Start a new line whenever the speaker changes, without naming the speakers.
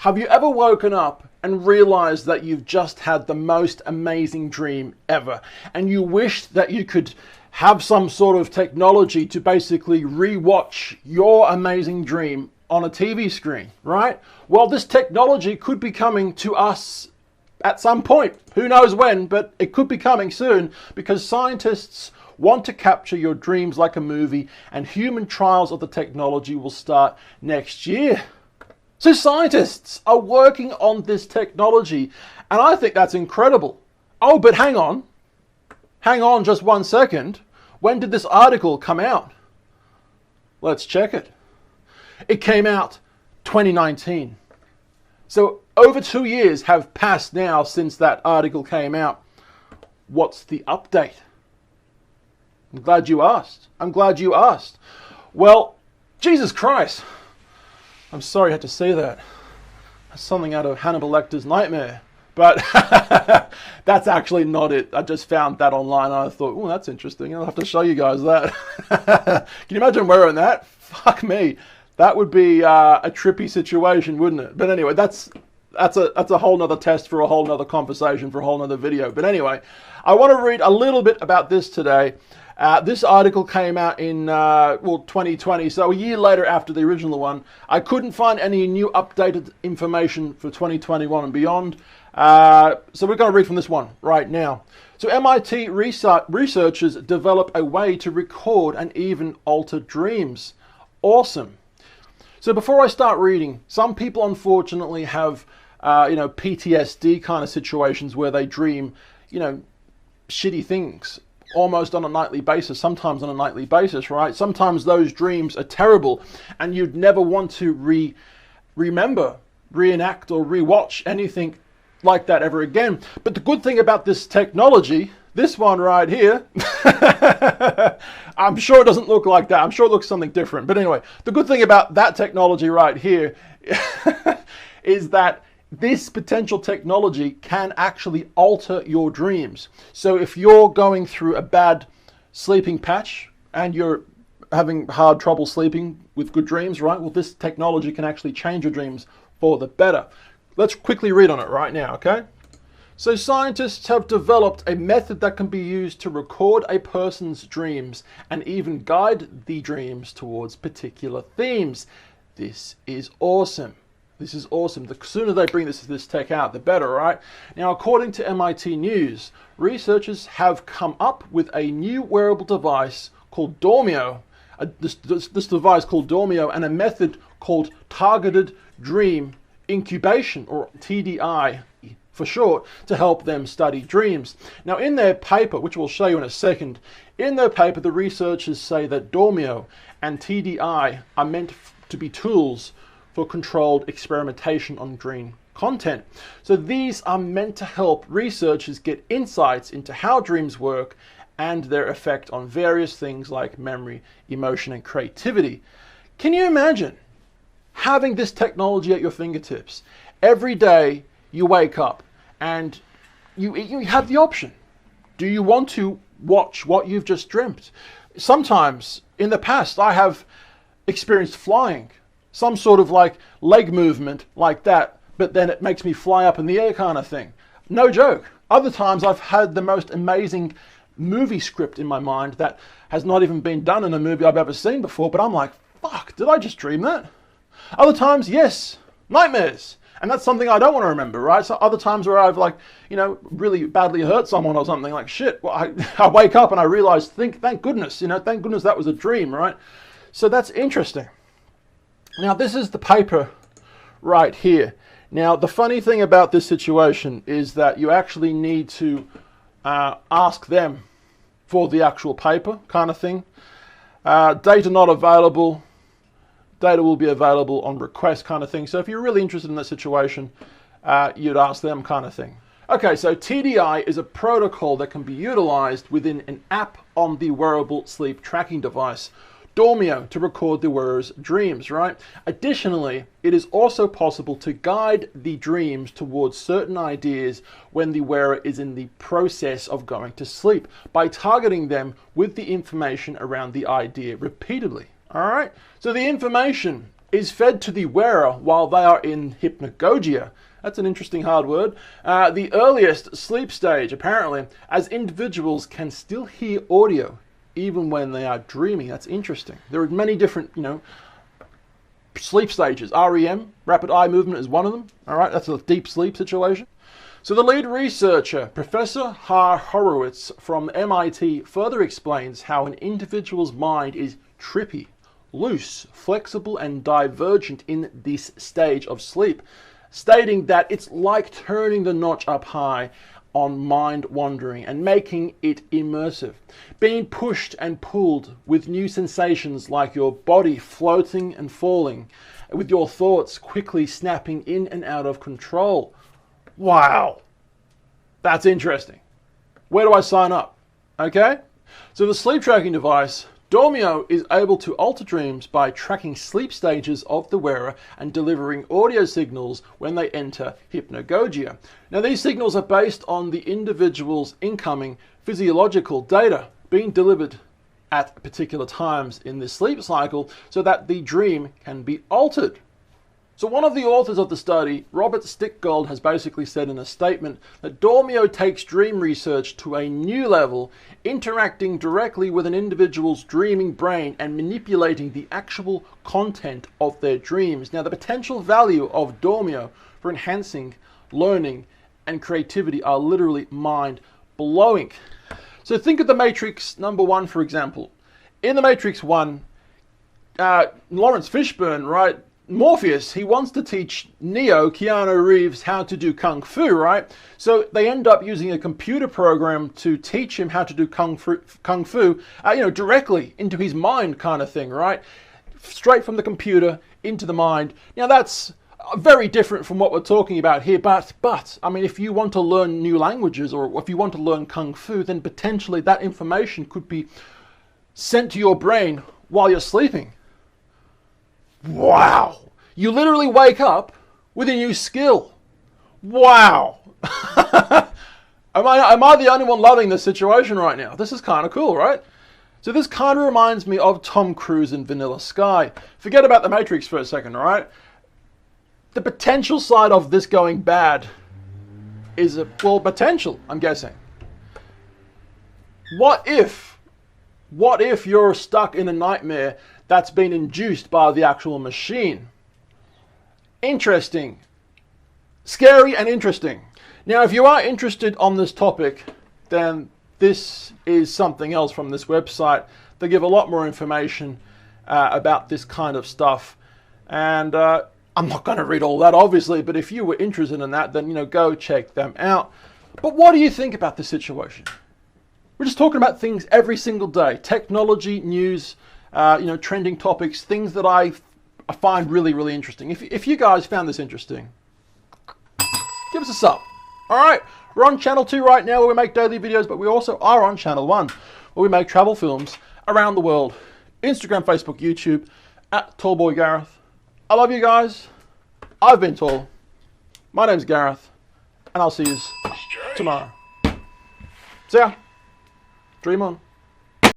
Have you ever woken up and realized that you've just had the most amazing dream ever, and you wished that you could have some sort of technology to basically rewatch your amazing dream on a TV screen, right? Well, this technology could be coming to us at some point. Who knows when, but it could be coming soon, because scientists want to capture your dreams like a movie, and human trials of the technology will start next year. So scientists are working on this technology, and I think that's incredible. Oh, but hang on just 1 second. When did this article come out? Let's check it. It came out 2019. So over 2 years have passed now since that article came out. What's the update? I'm glad you asked. Well, Jesus Christ. I'm sorry I had to say that. That's something out of Hannibal Lecter's nightmare. But that's actually not it. I just found that online and I thought, oh, that's interesting. I'll have to show you guys that. Can you imagine wearing that? Fuck me. That would be a trippy situation, wouldn't it? But anyway, that's a whole nother test for a whole nother conversation for a whole nother video. But anyway, I want to read a little bit about this today. This article came out in 2020, so a year later after the original one. I couldn't find any new updated information for 2021 and beyond. So we're going to read from this one right now. So MIT researchers develop a way to record and even alter dreams. Awesome. So before I start reading, some people unfortunately have PTSD kind of situations where they dream, shitty things almost on a nightly basis, sometimes on a nightly basis, right? Sometimes those dreams are terrible and you'd never want to remember, reenact or rewatch anything like that ever again. But the good thing about this technology, this one right here, I'm sure it doesn't look like that. I'm sure it looks something different. But anyway, the good thing about that technology right here is that this potential technology can actually alter your dreams. So if you're going through a bad sleeping patch and you're having hard trouble sleeping with good dreams, right? Well, this technology can actually change your dreams for the better. Let's quickly read on it right now, okay? So scientists have developed a method that can be used to record a person's dreams and even guide the dreams towards particular themes. This is awesome. This is awesome. The sooner they bring this tech out, the better, right? Now, according to MIT News, researchers have come up with a new wearable device called Dormio. This device called Dormio, and a method called targeted dream incubation, or TDI for short, to help them study dreams. Now, in their paper, which we'll show you in a second, in their paper, the researchers say that Dormio and TDI are meant to be tools for controlled experimentation on dream content. So these are meant to help researchers get insights into how dreams work and their effect on various things like memory, emotion, and creativity. Can you imagine having this technology at your fingertips? Every day you wake up and you have the option. Do you want to watch what you've just dreamt? Sometimes in the past I have experienced flying, some sort of like leg movement like that, but then it makes me fly up in the air kind of thing. No joke. Other times I've had the most amazing movie script in my mind that has not even been done in a movie I've ever seen before, but I'm like, fuck, did I just dream that? Other times, yes, nightmares. And that's something I don't want to remember, right? So other times where I've really badly hurt someone or something, like shit, well, I wake up and I realize, thank goodness, thank goodness that was a dream, right? So that's interesting. Now, this is the paper right here. Now, the funny thing about this situation is that you actually need to ask them for the actual paper kind of thing. Data not available. Data will be available on request kind of thing. So if you're really interested in that situation, you'd ask them kind of thing. Okay, so TDI is a protocol that can be utilized within an app on the wearable sleep tracking device, Dormio, to record the wearer's dreams, right? Additionally, it is also possible to guide the dreams towards certain ideas when the wearer is in the process of going to sleep by targeting them with the information around the idea repeatedly. All right, so the information is fed to the wearer while they are in hypnagogia. That's an interesting hard word. The earliest sleep stage, apparently, as individuals can still hear audio even when they are dreaming. That's interesting. There are many different, sleep stages. REM, rapid eye movement, is one of them. All right, that's a deep sleep situation. So the lead researcher, Professor Horowitz from MIT, further explains how an individual's mind is trippy, loose, flexible, and divergent in this stage of sleep, stating that it's like turning the notch up high on mind wandering and making it immersive, being pushed and pulled with new sensations like your body floating and falling, with your thoughts quickly snapping in and out of control. Wow, that's interesting. Where do I sign up? Okay, so the sleep tracking device Dormio is able to alter dreams by tracking sleep stages of the wearer and delivering audio signals when they enter hypnagogia. Now, these signals are based on the individual's incoming physiological data being delivered at particular times in the sleep cycle so that the dream can be altered. So one of the authors of the study, Robert Stickgold, has basically said in a statement that Dormio takes dream research to a new level, interacting directly with an individual's dreaming brain and manipulating the actual content of their dreams. Now, the potential value of Dormio for enhancing learning and creativity are literally mind-blowing. So think of the Matrix #1, for example. In the Matrix 1, Lawrence Fishburne, right? Morpheus, he wants to teach Neo, Keanu Reeves, how to do Kung Fu, right? So they end up using a computer program to teach him how to do Kung Fu, directly into his mind kind of thing, right? Straight from the computer into the mind. Now that's very different from what we're talking about here, but I mean, if you want to learn new languages or if you want to learn Kung Fu, then potentially that information could be sent to your brain while you're sleeping. Wow! You literally wake up with a new skill. Wow! Am I the only one loving this situation right now? This is kind of cool, right? So this kind of reminds me of Tom Cruise in Vanilla Sky. Forget about the Matrix for a second, all right? The potential side of this going bad is potential, I'm guessing. What if you're stuck in a nightmare that's been induced by the actual machine? Interesting. Scary and interesting. Now, if you are interested on this topic, then this is something else from this website. They give a lot more information about this kind of stuff. And I'm not going to read all that, obviously, but if you were interested in that, then, go check them out. But what do you think about this situation? We're just talking about things every single day. Technology, news, trending topics, things that I find really, really interesting. If you guys found this interesting, give us a sub. All right, we're on channel 2 right now where we make daily videos, but we also are on channel 1 where we make travel films around the world. Instagram, Facebook, YouTube, @TallBoyGareth. I love you guys. I've been Tall. My name's Gareth, and I'll see you tomorrow. See ya. Dream on.